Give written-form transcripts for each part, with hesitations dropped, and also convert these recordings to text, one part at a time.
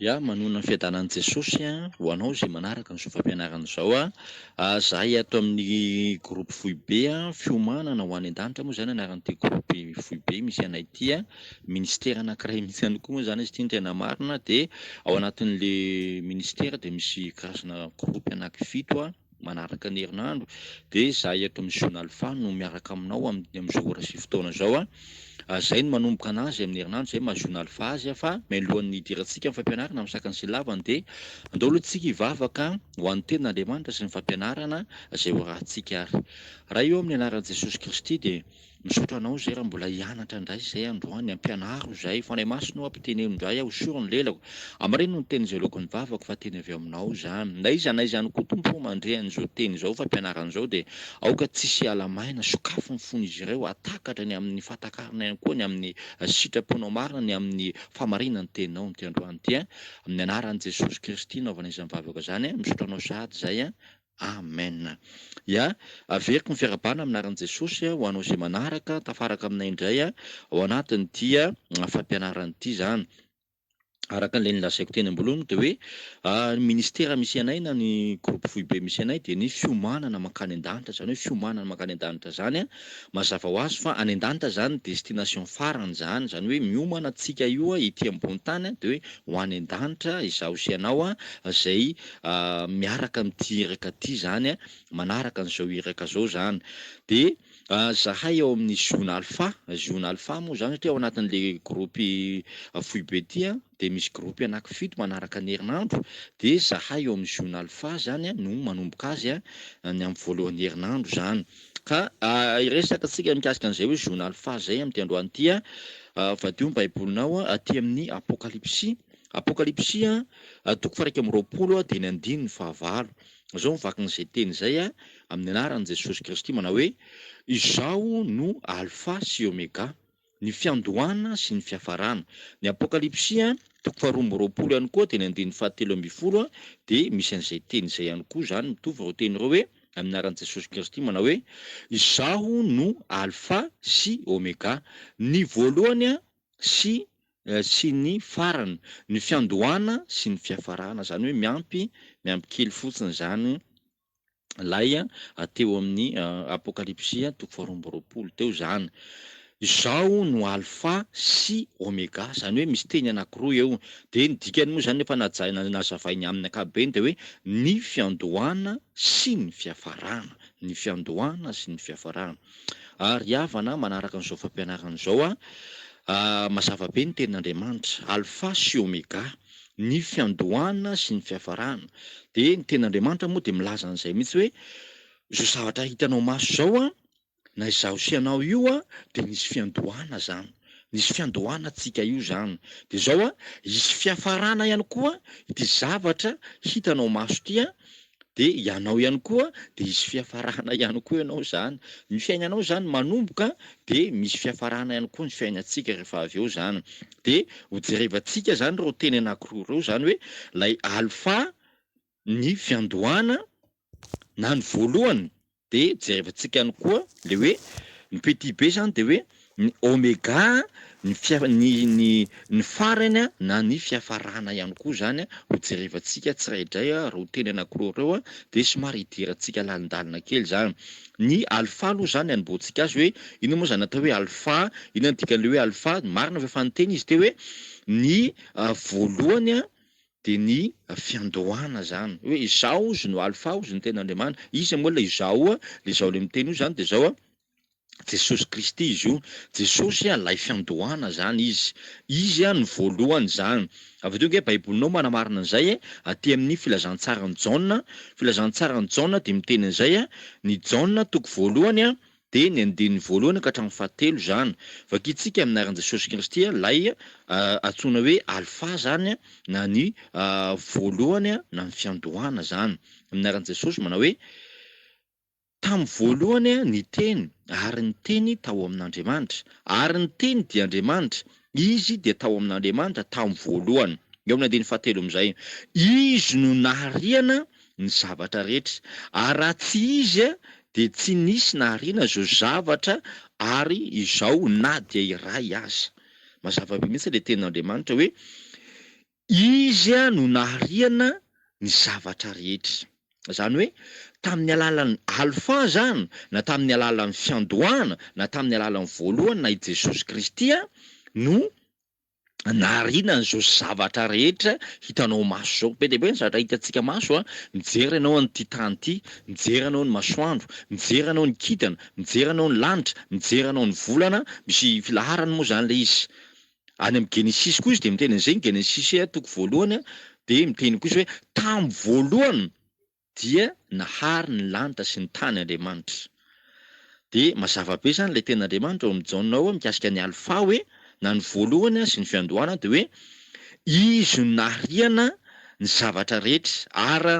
Ya manona ny fiadanan'i Jesosy ho anao zay manaraka ny zava-pianarana izao zahay ato amin'ny groupe Foibe fiomanana ho any an-danitra moa zany anaran'ity groupe Foibe misy anay ity ministera anankiray mihitsy ihany koa moa zany izy ity ny tena marina de ao anatin'le ministera de misy karazana groupe anankifito manaraka ny herinandro de zahay eto amin'ny Journal Fa no miaraka aminao amin'izao ora sy fotoana zao zay no manomboka anazy amin'ny herinandro zay maha-journal Fa azy fa mialohan'ny hidirantsika amin'ny fampianarana amin'ny sakany sy lavany de andao aloha tsika hivavaka ho an'ny tenin'Andriamanitra sy ny fampianarana zay ho rahantsika ary raha eo amin'ny anaran'i Jesosy Kristy de misaotra anao zay raha mbola hianatra indray zay androany ampianaro zay fanahy masino ampiteneno indray hosoro ny lelako amareno ny teny zay laoko ny vavako fa teny avy aminao zany na iza na izany koa tompo mandre an'izao teny zao fampianarana zao de aoka tsisy alamaina sokafo ny fon'izy ireo atakatra ny amin'ny fatakarana ihany koa ny amin'ny sitraponao marina ny amin'ny famarinany teninao ny androany ty amin'ny anaran'i Jesosy Kristy naovana izany vavaka zany misaotra anao sahady zay amen. Ya averiko ny fiarabana amin'ny anaran'i Jesosy ho anao zay manaraka tafaraka aminay indray ao anatiny dia fampianarana ity zany araka an'ilay nilazaiko teny amboloany de hoe ministera misy anay na ny groupe Foibe misy anay de ny fiomanana mankany an-danitra zany hoe fiomanana mankany an-danitra zany mazava ho azy fa any an-danitra zany destination farany zany zany hoe miomana antsika io ity ambony tany de hoe ho any an-danitra izaho sy anao zay miaraka am'ty iraka ty zany manaraka an'izao iraka zao zany de zahay ao amin'ny Journal Fa moa zany satria ao anatin'le groupe Foibe ty de misy groupe anankifito manaraka ny herinandro de zahay eo amin'ny Journal Fa zany no manomboka azy ny amin'ny voalohan'ny herinandro zany ka iresaka antsika mikasika an'izay hoe Journal Fa zay am'ty androany ty vadio ny baibolinao aty amin'ny apokalipsy toko fairaika amby roapolo de ny andininy fahavalo zao mivaky n'izay teny zay amin'ny anaran'i Jesosy Kristy manao hoe izaho no alpha sy omega ny fiandohana sy ny fiafarana ny apokalipsy toko faharoa amby roapolo ihany koa de ny andininy fahatelo amby folo de misy an'izay teny zay ihany koa zany mitovy reo teny reo hoe amin'ny anaran'i Jesosy Kristy manao hoe izaho no alpha sy omega ny voalohany sy ny farany ny fiandohana sy ny fiafarana zany hoe miampy kely fotsiny zany lay teo amin'ny apokalipsy toko faharoa amby roapolo teo zany izaho no alpha sy omega zany hoe misy teny anankiroa eo de ny dikany moa zany efa nazavainy amin'ny ankapobeny de hoe ny fiandohana sy ny fiafarana ary havana manaraka an'izao fampianarana zao mazava be ny tenin'Andriamanitra alpha sy omega ny fiandohana sy ny fiafarana de ny tenin'Andriamanitra moa de milaza an'izay mihitsy hoe zao zavatra hitanao maso zao na izaho sy anao io de nisy fiandohana zany nisy fiandohana tsika io zany de zao hisy fiafarana ihany koa ity zavatra hitanao maso ty de ianao ihany koa de hisy fiafarana ihany koa ianao zany ny fiainanao zany manomboka de misy fiafarana ihany koa ny fiainatsika rehefa avy eo zany de ho jerevantsika zany reo teny anankiroa reo zany hoe lay alpha ny fiandohana na ny voalohany de jerevantsika ihany koa le hoe ny petit be zany de hoe ny omega ny farany na ny fiafarana ihany koa zany ho jerevantsika tsiraidray reo teny anankiroa reo de somary hidirantsika lalindalina kely zany ny alpha aloha zany anomboantsika azy hoe ino moa zany atao hoe alpha ino ny dikan'le hoe alpha marina fa efa nyteny izy te hoe ny voalohany de ny fiandohana zany hoe izaho izy no alpha izy ny tenin'Andriamanitra izy moa la izaho le zao le miteny io zany de zao Jesosy Kristy izy io Jesosy lay fiandohana zany izy ny voalohany zany avy teo nge baibolinao manamarina an'izay aty amin'ny filazantsaran'ny Jaona de miteny an'izay ny Jaona toko voalohany de ny andininy voalohany ka hatramin'ny fahatelo zany vakitsika amin'ny anaran'i Jesosy Kristy lay antsoina hoe alpha zany na ny voalohany na ny fiandohana zany amin'ny anaran'i Jesosy manao hoe tamin'ny voalohany ny teny ary ny teny tao amin'Andriamanitra ary ny teny dia Andriamanitra izy de tao amin'Andriamanitra tamin'ny voalohany eo amin'ny andininy fahatelo am'izay izy no nahariana ny zavatra rehetra ary raha tsy izy de tsy nisy nahariana zao zavatra ary izao na dia iray aza mazava be mihitsy le tenin'Andriamanitra hoe izy no nahariana ny zavatra rehetra. Zany hoe tamin'ny alalan'ny alfa zany, na tamin'ny alalan'ny fiandohana, na tamin'ny alalan'ny voalohany na i Jesosy Kristy no nahariana an'izao zavatra rehetra hitanao maso zao. Be dia be ny zavatra hitantsika maso mijery ianao an'ity tany ity, mijery anao ny masoandro, mijery anao ny kintana, mijery anao ny lanitra, mijery anao ny volana, misy filaharany moa zany le izy. Any amin'ny Genesis koa izy dia miteny an'izay, Genesis toko voalohany dia miteny koa izy hoe tamin'ny voalohany dia nahary ny lanitra sy ny tany Andriamanitra. Dia mazava be zany ilay ten'Andriamanitra ao amin'ny Jaona ao mikasika ny alfa hoe na ny voalohany sy ny fiandohana dia hoe izy no nahariana ny zavatra rehetra ary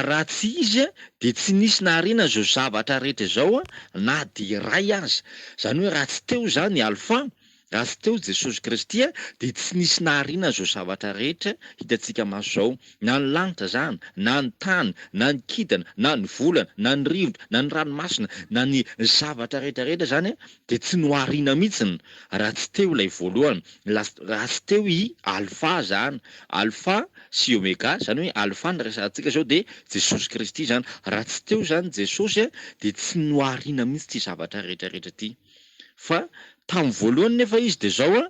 raha tsy izy dia tsy nisy nahariana zao zavatra rehetra zao na dia iray aza. Zany hoe raha tsy teo zany ny alfa, raha tsy teo Jesosy Kristy dia tsy nisy nahariana zao zavatra rehetra hitantsika maso zao, na ny lanitra zany, na ny tany, na ny kintana, na ny volana, na ny rivotra, na ny ranomasina, na ny zavatra rehetrarehetra zany dia tsy nohariana mihitsiny raha tsy teo ilay voalohany, raha tsy teo i alfa zany, alfa sy omega. Zany hoe alfa ny resantsika zao dia Jesosy Kristy zany. Raha tsy teo zany Jesosy dia tsy nohariana mihitsy ty zavatra rehetrarehetra ty. Fa tamin'ny voalohany nefa izy dia zao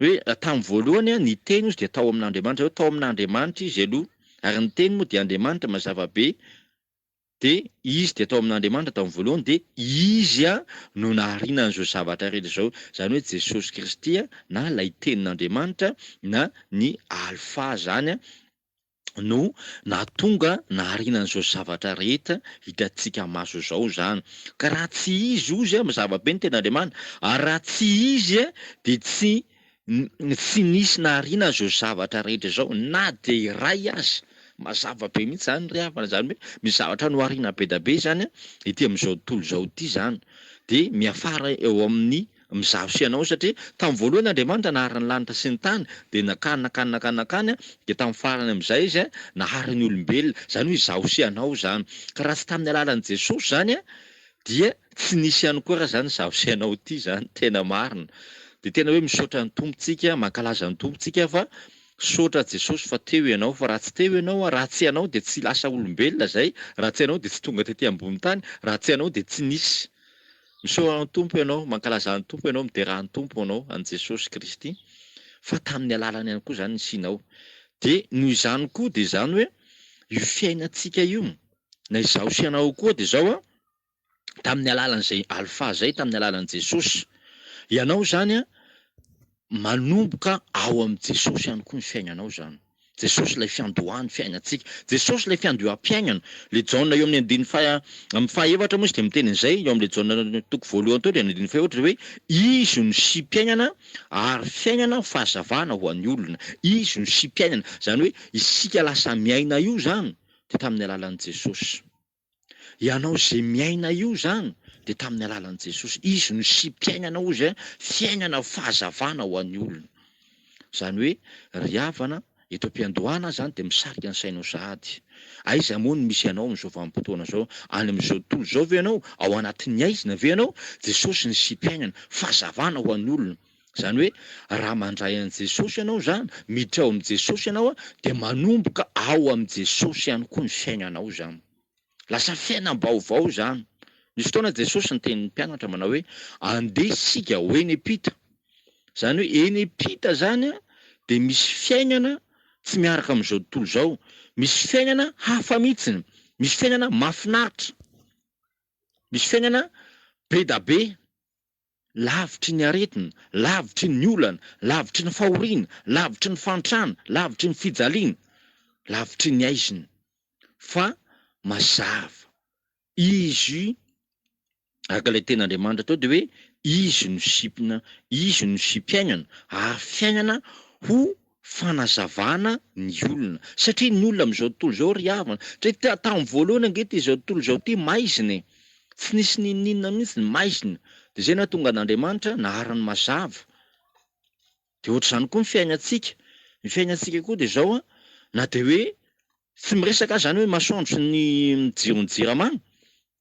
hoe tamin'ny voalohany ny teny izy dia tao amin'Andriamanitra, hoe tao amin'Andriamanitra izy aloha, ary ny teny moa dia Andriamanitra mazava be, dia izy dia tao amin'Andriamanitra tamin'ny voalohany, dia izy no nahariana an'izao zavatra rehetra zao. Zany hoe Jesosy Kristy na ilay tenin'Andriamanitra na ny alfa zany no nahatonga nahariana an'izao zavatra rehetra hitantsika maso zao zany. Ka raha tsy izy ozy mazava be ny ten'Andriamanitra, ary raha tsy izy dia tsy nisy nahariana an'izao zavatra rehetra zao na dia iray aza. Mazava be mihitsy zany ry havana, zany hoe misy zavatra nohariana be da be zany ity amin'izao tontolo zao ity zany, dia miafara eo amin'ny mizavo sy anao satria tamin'ny voalohany Andriamanitra nahary ny lanitra sy ny tany dia nakany dia tamin'ny farany amin'izay izy nahary ny olombelona. Zany hoe izaho sy anao zany. Ka raha tsy tamin'ny alalan'i Jesosy zany dia tsy nisy ihany koa raha zany izaho sy anao ity zany, tena marina. Dia tena hoe misaotra ny tompontsika, mankalaza ny tompontsika fa saotra Jesosy fa teo ianao, fa raha tsy teo ianao, raha tsy ianao dia tsy lasa olombelona zay, raha tsy ianao dia tsy tonga tetỳ ambony tany, raha tsy ianao dia tsy nisy. Misaotra ny tompo ianao, mankalaza ny tompo ianao, midera ny tompo ianao, an' Jesosy Kristy, fa tamin'ny alalany ihany koa zany nisianao. Dia noho izany koa dia zany hoe io fiainantsika io na izaho sy anao koa dia zao tamin'ny alalan'izay alfa zay, tamin'ny alalan'i Jesosy, ianao zany manomboka ao amin'i Jesosy ihany koa ny fiainanao zany. Jesosy ilay fiandohany fiainantsika, Jesosy ilay fiandoham-piainana. Le Jaona eo amin'ny amin'ny fahaefatra moa izy dia miteny an'izay, eo amin'ilay Jaona toko voalohany tao dia amin'ny andininy fahaefatra hoe izy no sym-piainana ary fiainana fahazavana ho an'ny olona. Izy no sym-piainana, zany hoe isika lasa miaina io zany dia tamin'ny alalan'i Jesosy. Ianao zay miaina io zany dia tamin'ny alalan'i Jesosy. Izy no sym-piainana ozy fiainana fahazavana ho an'ny olona. Zany hoe ry havana eto am-piandohana zany dia misarika ny sainao sahady. Aiza moa no misy ianao amin'izao vanim-potoana zao, any amin'izao tontolo zao ve ianao, ao anatin'ny aizina ve ianao? Jesosy ny sym-piainana fahazavana ho an'ny olona. Zany hoe raha mandray an'i Jesosy ianao zany, miditra ao amin'i Jesosy ianao dia manomboka ao amin'i Jesosy ihany koa ny fiainanao zany. Lasa fiainam-baovao zany. Nisy fotoana Jesosy ny tenin'ny mpianatra manao hoe andeha isika ho eny ampita. Zany hoe eny ampita zany dia misy fiainana tsy miaraka amin'izao tontolo zao, misy fiainana hafa mihitsiny, misy fiainana mahafinaritra, misy fiainana be da be, lavitry ny aretina, lavitry ny olana, lavitry ny fahoriana, lavitry ny fantrana, lavitry ny fijaliana, lavitry ny aizina. Fa mazava izy araka ilay ten'Andriamanitra tao dia hoe izy no sipina, izy no sym-piainana ary fiainana ho fanazavana ny olona. Satria ny olona amin'izao tontolo zao ry havana, satria tamin'ny voalohany angety izao tontolo zao ty maizina e, tsy nisy ninona mihitsy ny maizina, dia zay nahatonga an'Andriamanitra naharany mazava. Dia ohatr'izany koa ny fiainantsika koa dia zao na dia hoe tsy miresaka zany hoe masoandro sy ny jiro ny jirama,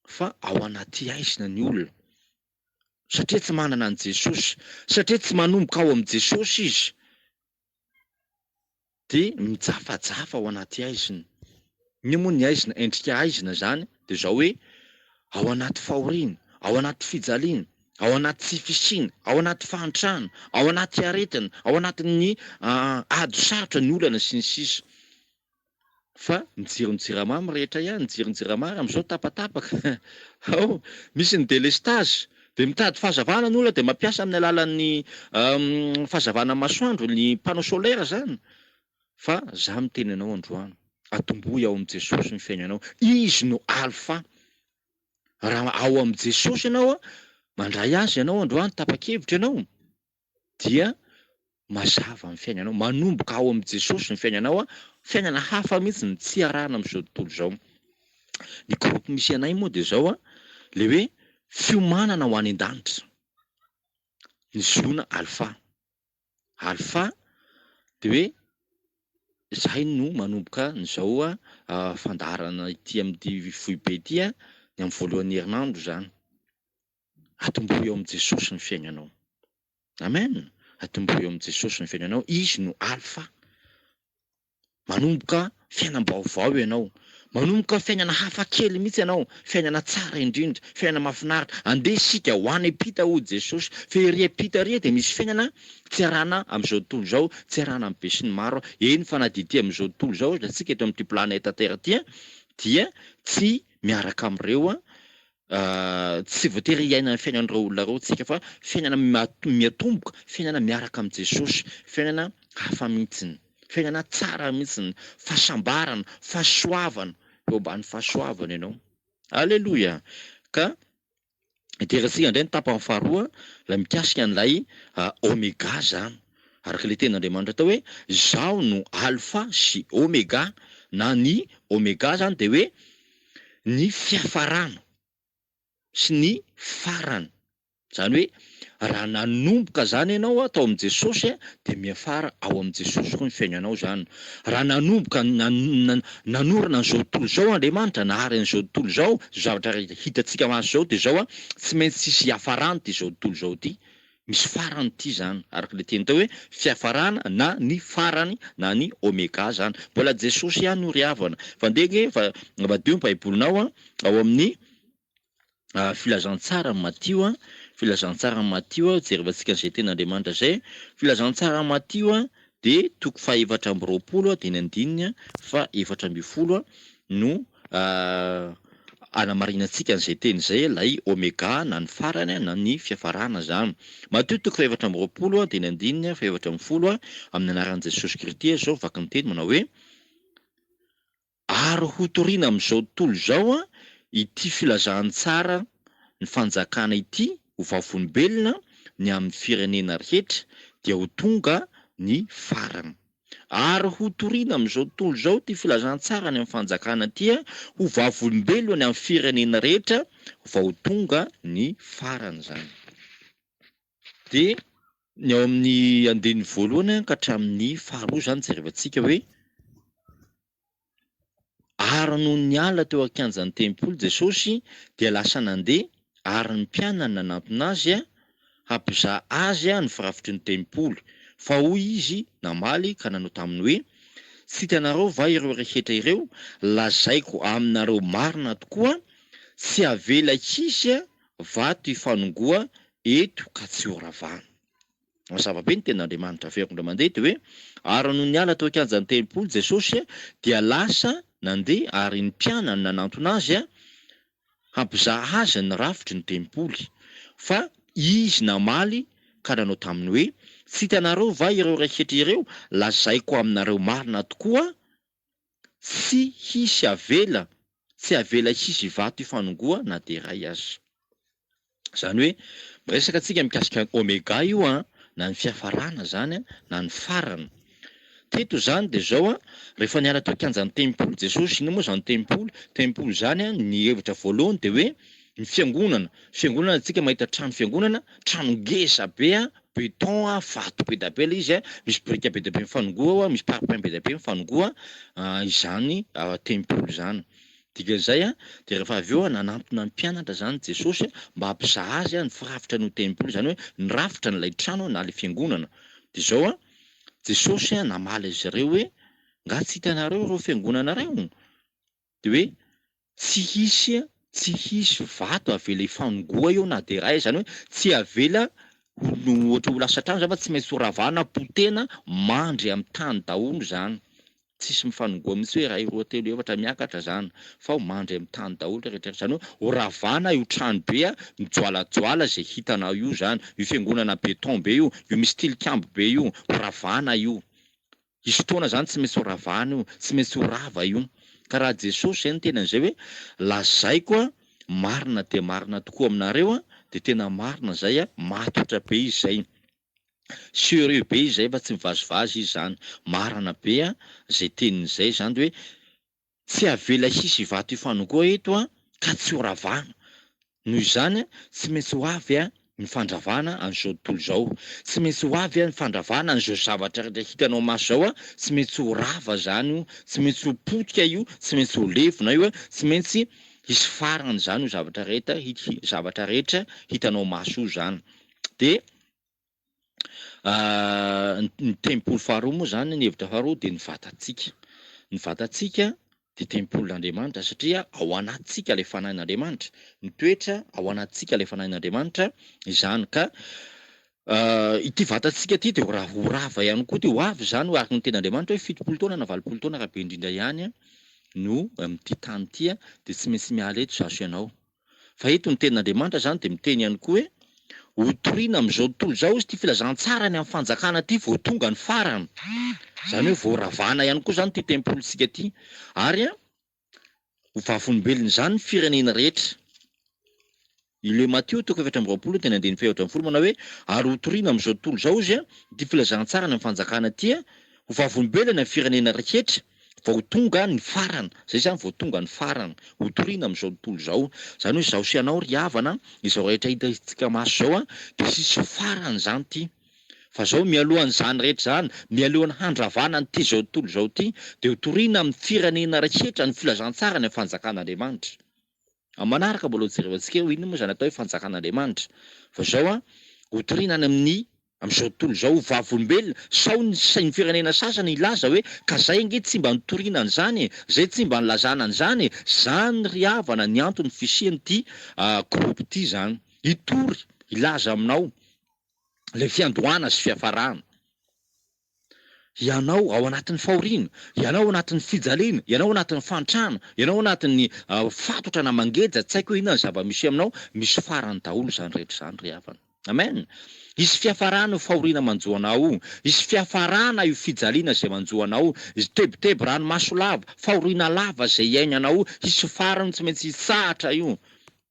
fa ao anaty aizina ny olona, satria tsy manana an'i Jesosy, satria tsy manomboka ao amin'i Jesosy izy. de mijafajafa ao anaty aizina. Ny moa ny aizina, endrika aizina zany de zao hoe ao anaty fahoriana, ao anaty fijaliana, ao anaty tsy fisina, ao anaty fahantrana, ao anaty aretina, ao anatin'ny ady sarotra ny olana sy ny sisa. Fa mijery ny jiramamy rehetra ihany, mijery ny jiramamy am'izao tapatapaka. Ao, misy ny délestage, de mitady fahazavana ny olona de mampiasa amin'ny alalan'ny fahazavana masoandro ny panneau solaire zany. Fa za miteny anao androany, atombohy ao am' Jesosy ny fiainanao. Izy no alpha. Raha ao am' Jesosy ianao mandray azy ianao androany tapa-kevitra ianao dia mazava amin'ny fiainanao, manomboka ao am' Jesosy ny fiainanao fiainana hafa mihitsy tsy arahana am'izao tontolo zao. Ny gropy misy anay moa de zao le hoe fiomanana ho any an-danitra. Ny zona alpha. Alpha de hoe zahay no manomboka n'izao fandaharana ity am'ty foibe ity ny am' voalohan'ny herinandro zany. Atombohy ao am' Jesosy ny fiainanao. Amen. Atombohy ao am' Jesosy ny fiainanao. Izy no alpha. Manomboka fiainam-baovao ianao. Manomboka fiainana hafa kely mihitsy ianao, fiainana tsara indrindra, fiainana mahafinaritra. Andeha isika ho any ampita ho Jesosy, fa ery ampita ery de misy fiainana tsy arahana am'izao tontolo zao, tsy arahana am'be sy ny maro. Eny fa na didy am'izao tontolo zao atsika eto am'ty planeta Terre ty dia tsy miaraka am'ireo tsy voatery iaina ny fiainan'ireo olona reo tsika fa fiainana miatomboka, fiainana miaraka am' Jesosy, fiainana hafa mihitsiny, fiainana tsara mihitsiny, fahasambarana, fahasoavana, eo ambany fahasoavana ianao. Alleloia. Ka iterantsika indray ny tapany faharoa la mikasika an'ilay oméga zany. Araka le tenin'Andriamanitra atao hoe zao no alpha sy oméga, na ny oméga zany de hoe ny fiafarana sy ny farany. Zany hoe raha nanomboka zany ianao atao am' Jesosy de miafara ao am' Jesosy koa ny fiainanao zany. Raha nanomboka nanorina an'izao tontolo zao Andriamanitra, nahary an'izao tontolo zao, zavatra hitantsika maso zao de zao tsy maintsy tsisy hiafarany ty zao tontolo zao ty. Misy farany ty zany, araka le teny tao hoe fiafarana na ny farany na ny oméga zany. Mbola Jesosy ihany no ry havana. Fa ndege fa madio ny baibolinao ao amin'ny filazantsara Matio filazantsara Matio jerevantsika an'izay tenin'Andriamanitra zay. Filazantsara Matio de toko faha-efatra amby roapolo de ny andininy fa efatra amby folo no anamarinantsika an'izay teny zay lay oméga na ny farany na ny fiafarana zany. Matio toko faha-efatra amby roapolo de ny andininy fa efatra amby folo amin'ny anaran'i Jesosy Kristy zao vaky ny teny manao hoe ary ho toriana am'izao tontolo zao ity filazantsara ny fanjakana ity ho vavolombelona ny amin'ny firenena rehetra dia ho tonga ny farany. Ary ho toriana am'izao tontolo zao ty filazantsara ny amin'ny fanjakana ty ho vavolombelona ny amin'ny firenena rehetra va ho tonga ny farany zany. De ny ao amin'ny andiny voalohany ka hatramin'ny faharoa zany jerevantsika hoe ary noho ny ala teo ankianjan'ny tempoly Jesosy dia lasa nandeha ary ny mpianana nanampina azy hampizaha azy ny firafitry ny tempoly. Fa hoy izy namaly ka nanao taminy hoe tsy hitanareo va ireo rehetra ireo, lazaiko aminareo marina tokoa tsy havela kisy vato hifanongoa eto ka tsy horavana. Mazava be ny tenin'Andriamanitra verindra mandeha de hoe ary noho ny ala teo ankianjan'ny tempoly Jesosy dia lasa nandeha ary ny mpianana nanantona azy hampizaha azy ny rafitry ny tempoly. Fa izy namaly ka nanao taminy hoe tsy hitanareo va ireo rehetra ireo, lazaiko aminareo marina tokoa tsy hisy avela, tsy havela hisy vato hifanongoa na de ray azy. Zany hoe miresaka antsika mikasika oméga io na ny fiafarana zany na ny farany. Teto zany de zao rehefa niala teo ankianjan'ny tempoly Jesosy, iny moa zany tempoly zany ny hevitra voalohany de hoe ny fiangonana. Fiangonana antsika mahita trano fiangonana, trano ngeza be béton vato be da be le izy misy brique be da be mifanongoa misy parpaing be da be mifanongoa izany tempoly zany. Dikan'izay de rehefa avy eo nanantona ny mpianatra zany Jesosy mba hampizaha azy ny firafitra ny tempoly, zany hoe ny rafitra n'ilay trano na le fiangonana. De zao Jesosy namaly azy ireo hoe nga tsy hitanareo reo fiangonanareo de hoe tsy hisy vato avela ifanongoa eo na de ray, zany hoe tsy avela ohatra ho lasa trano zany fa tsy maintsy horavana potena mandry amin'ny tany daholo zany, tsisy mifanongoa mihitsy hoe ray roa telo efatra miakatra zany fa ho mandry amin'ny tany daholo rehetrarehetra, zany hoe horavana io trano be mijoalajoala zay hitanao io zany, io fiangonana beton be io misy tilikambo be io horavana io, isy fotoana zany tsy maintsy horavana io, tsy maintsy horava io. Ka raha Jesosy zay ny tenan'izay hoe lazaiko marina de marina tokoa aminareo de tena marina zay matotra be izy zay, sérieux be izy zay fa tsy mivazivazy izy zany, marina be zay tenin'izay zany de hoe tsy avela hisy vato ifanongoa eto ka tsy horavana, noho izany tsy maintsy ho avy ny fandravana an'izao tontolo zao, tsy maintsy ho avy ny fandravana an'izao zavatra rehetra hitanao maso zao tsy maintsy ho rava zany io, tsy maintsy ho potika io, tsy maintsy ho levona io tsy maintsy hisy farany zany io zavatra rehetra hitanao maso io zany. De ny tempolo faharoa moa zany, ny hevitra faharoa de ny vatantsika de tempolon'Andriamanitra satria ao anatintsika lay fanahin'Andriamanitra, ny toetra ao anatintsika lay fanahin'Andriamanitra izany ka ity vatantsika ty de ho rava ihany koa, de ho avy zany ho araka ny ten'Andriamanitra hoe 70 taona na 80 taona raha be indrindra ihany no amin'ity tany ity de tsy maintsy miala eto zaho sy ianao. Fa eto ny tenin'Andriamanitra zany de miteny ihany koa hoe hotoriana am'izao tontolo zao izy ty filazantsarany amin'ny fanjakana ty vao tonga ny farany, zany hoe vao ravana ihany koa zany ty tempolitsika ty, ary ho vavolombelona zany ny firenena rehetra. Le Matthieu 7:20 teny andiny 7:20 manao hoe ary hotoriana am'izao tontolo zao izy ty filazantsarany amin'ny fanjakana ty ho vavolombelona ny firenena rehetra vao tonga ny farany, zay zany vao tonga ny farany, hotoriana am'izao tontolo zao, zany hoe zaho sy ianao ry havana izao rehetra hitantsika maso zao de sisy farany zany ty, fa zao mialohan'izany rehetra zany, mialohan'ny handravana n'ity zao tontolo zao ty de hotoriana amin'ny firenena rehetra ny filazantsarany amin'ny fanjakan'Andriamanitra. Manaraka mbola jerevantsika hoe inona moa zany atao hoe fanjakan'Andriamanitra, fa zao hotoriana any am'izao tontolo zao ho vavolombelona, sao ny firenena sasany ilaza hoe ka zay nge tsy mba nitoriana an'izany, zay tsy mba nilazana an'izany, zany ry havana ny antony fisian'ity gropy ty zany, hitory ilaza aminao le fiandohana sy fiafarana. Ianao ao anatin'ny fahoriana, ianao ao anatin'ny fijaliana, ianao ao anatin'ny fantrana, ianao ao anatin'ny fatotra na mangeja, tsy haiko hoe inona ny zava-misy aminao, misy farany daholo zany rehetra zany ry havana. Amen. Isy fiafarana io fahoriana manjoanao, isy fiafarana io fijaliana zay manjoanao, izy tebotebo ranomaso lava, fahoriana lava zay iainanao, isy farany tsy maintsy hisahatra io.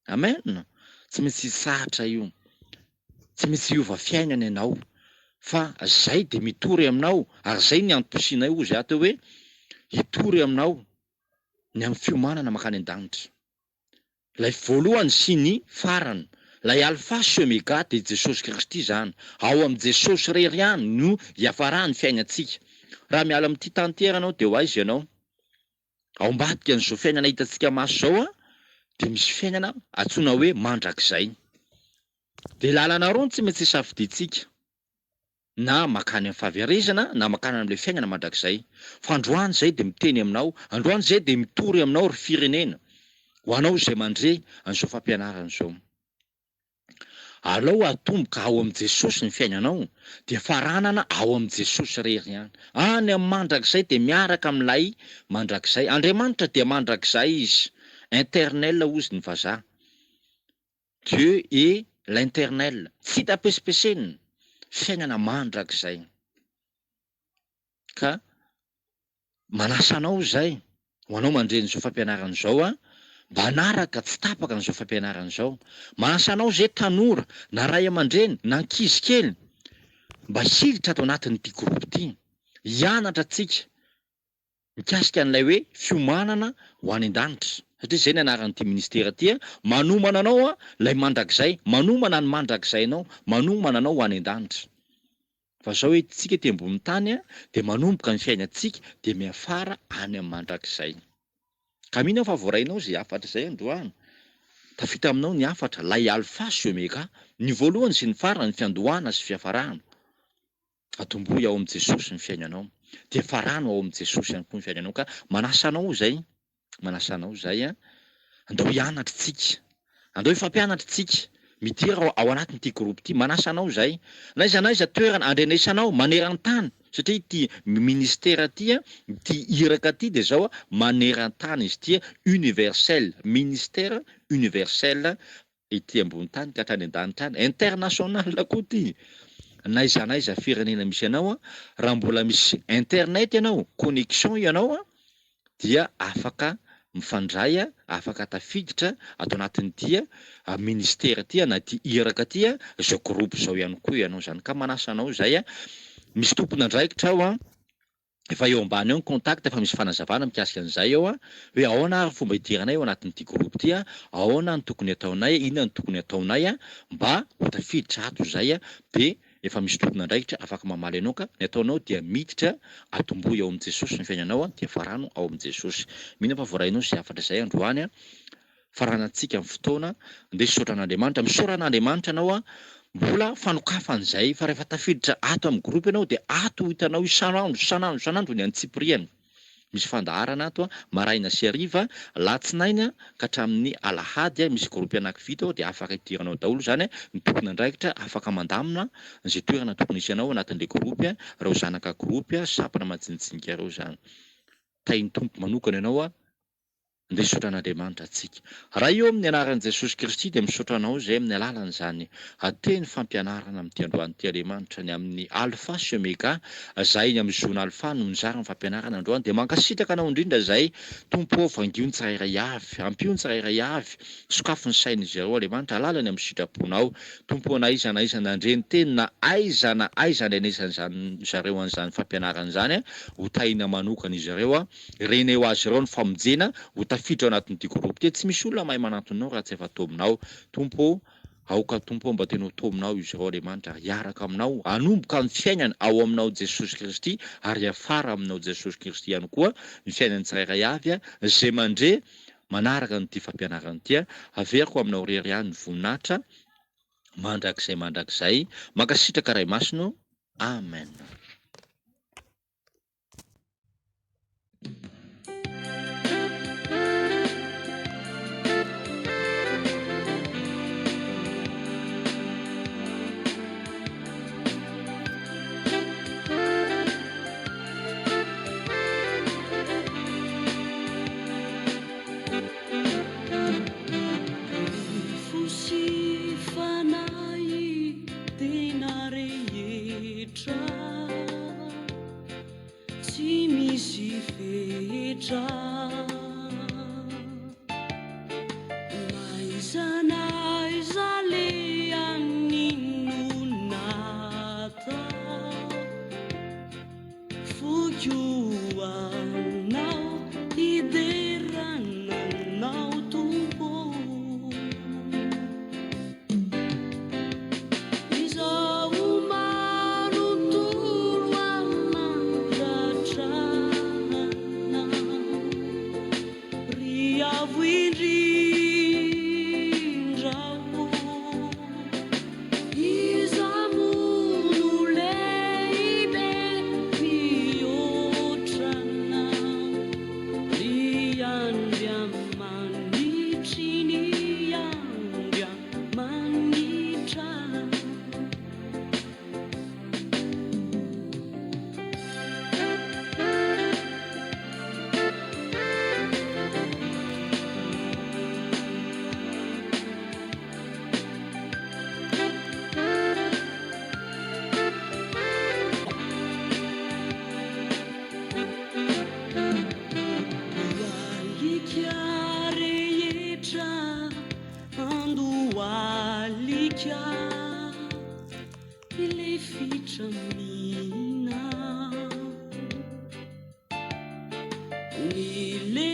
Amen. Tsy maintsy hisahatra io, tsy maintsy hiova fiainana ianao, fa zay de mitory aminao, ary zay ny antom-pisianay ozy ato hoe hitory aminao ny amin'ny fiomanana makany an-danitra. Lay voalohany sy ny farany, lay alpha sy omega de Jesosy Kristy zany, ao am' Jesosy rery ihany no hiafarany fiainantsika. Raha miala am'ty tany ty anao de ho aiza ianao? Ao ambadika an'izao fiainana hitantsika maso zao de misy fiainana antsoina hoe mandrakizay, de lalana roa tsy maintsy hisafiditsika, na makany amin'ny fahaverezana na makany am'le fiainana mandrakizay. Fa androany zay de miteny aminao, androany zay de mitory aminao ry firenena, ho anao zay mandre an'izao fampianarana zao. Alao atomboka ao am' Jesosy ny fiainanao, de faranana ao am' Jesosy rery ihany. Any amin'ny mandrakizay de miaraka am'lay mandrakizay. Andriamanitra dia mandrakizay izy, internel ozy ny vazaha. Dieu est l'internel, tsy tapesipesena, fiainana mandrakizay. Ka manasa anao zay, ho anao mandre n'izao fampianarana zao mba hanaraka tsy tapaka an'izao fampianarana zao. Manasa anao zay tanora na ray aman-dreny na ankizy kely mba hilitra ato anatin'ity gropy ity, hianatra tsika mikasika an'ilay hoe fiomanana ho any an-danitra, satria zay ny anaran'ity ministera ty manomana anao lay mandrakizay, manomana ny mandrakizaynao, manomana anao ho any an-danitra. Fa zao hoe tsika ty ambony tany de manomboka ny fiainantsika de miafara any amin'ny mandrakizay. Ka mino fa voarainao zay afatra zay androany, tafita aminao ny afatra, lay alpha sy omega, ny voalohany sy ny farany, ny fiandohana sy fiafarana. Atombohy ao am' Jesosy ny fiainanao. dia farano ao amin'i Jesosy ihany koa ny fiainanao ka manasanao zay andao hianatra tsika, andao ifampianatra tsika midira ao anatin'ity groupe ity, manasanao zay na aiza toerana andrenesanao maneran-tany satria ity ministera ty iraka ty de zao maneran-tany izy ty universel, ministère universel ity ambony tany ka hatrany an-danitra any, international koa ty. Na aiza firenena misy anao raha mbola misy internet ianao, connexion ianao dia afaka mifandray, afaka tafiditra ato anatin'ity ministera ty na ty iraka ty zao groupe zao ihany koa ianao zany ka manasa anao zay misy tompona andraikitra ao efa eo ambany eo ny contact efa misy fanazavana mikasika an'izay ao hoe ahoana ary fomba idiranay ao anatin'ity groupe ty ahoana ny tokony ataonay, inona ny tokony ataonay mba ho tafiditra ato zay de efa misy tompona andraikitra afaka mamaly anao ka ny ataonao dia miditra atombohy ao amin'i Jesosy ny fiainanao dia farano ao amin'i Jesosy. Mino fa voarainao sy afatra zay androany faranantsika amin'ny fotoana andeha hisaotra an'Andriamanitra, misaora an'Andriamanitra anao mbola fanokafany zay fa rehefa tafiditra ato amin'ny groupe ianao dia ato hitanao isanandro ny antsipiriana. Misy fandaharana ato maraina sy hariva, latsinaina ka hatramin'ny alahady misy groupe anankivito ao dia afaka idiranao daholo zany ny tompona andraikitra afaka mandamina zay toerana tokony hisy anao anatin'le groupe raha ho zanaka groupe sampana majinijinika reo zany. Tainy tompo manokana ianao andeha hisaotra an'Andriamanitra atsika. Raha io amin'ny anaran'i Jesosy Kristy dia misaotra anao zay amin'ny alalany zany ateny fampianarana amin'ity androany ity Andriamanitra ny amin'ny alpha sy omega zay ny amin'ny zona alpha no mizara ny fampianarana androany dia mankasitraka anao indrindra zay tompo vangiony tsirairay avy, ampiony tsirairay avy, sokafony sain'izy ireo Andriamanitra alalany amin'ny sitraponao tompo na aiza nandreny teny na aiza andrenesany zany zareo an'izany fampianarana zany ho taina manokana izy ireo reny eo azy ireo ny famonjena ho tafiditra ao anatin'ity groupe ty tsy misy olona mahay manantonao raha tsy efa tominao tompo aoka tompo mba tena tominao izy ireo Andriamanitra hiaraka aminao hanomboka ny fiainana ao aminao Jesosy Kristy ary afara aminao Jesosy Kristy ihany koa ny fiainany tsirairay avy zay mandre manaraka n'ity fampianarana ity averiko aminao rery ihany ny voninahitra mandrakizay mankasitraka ray masino amen. Ile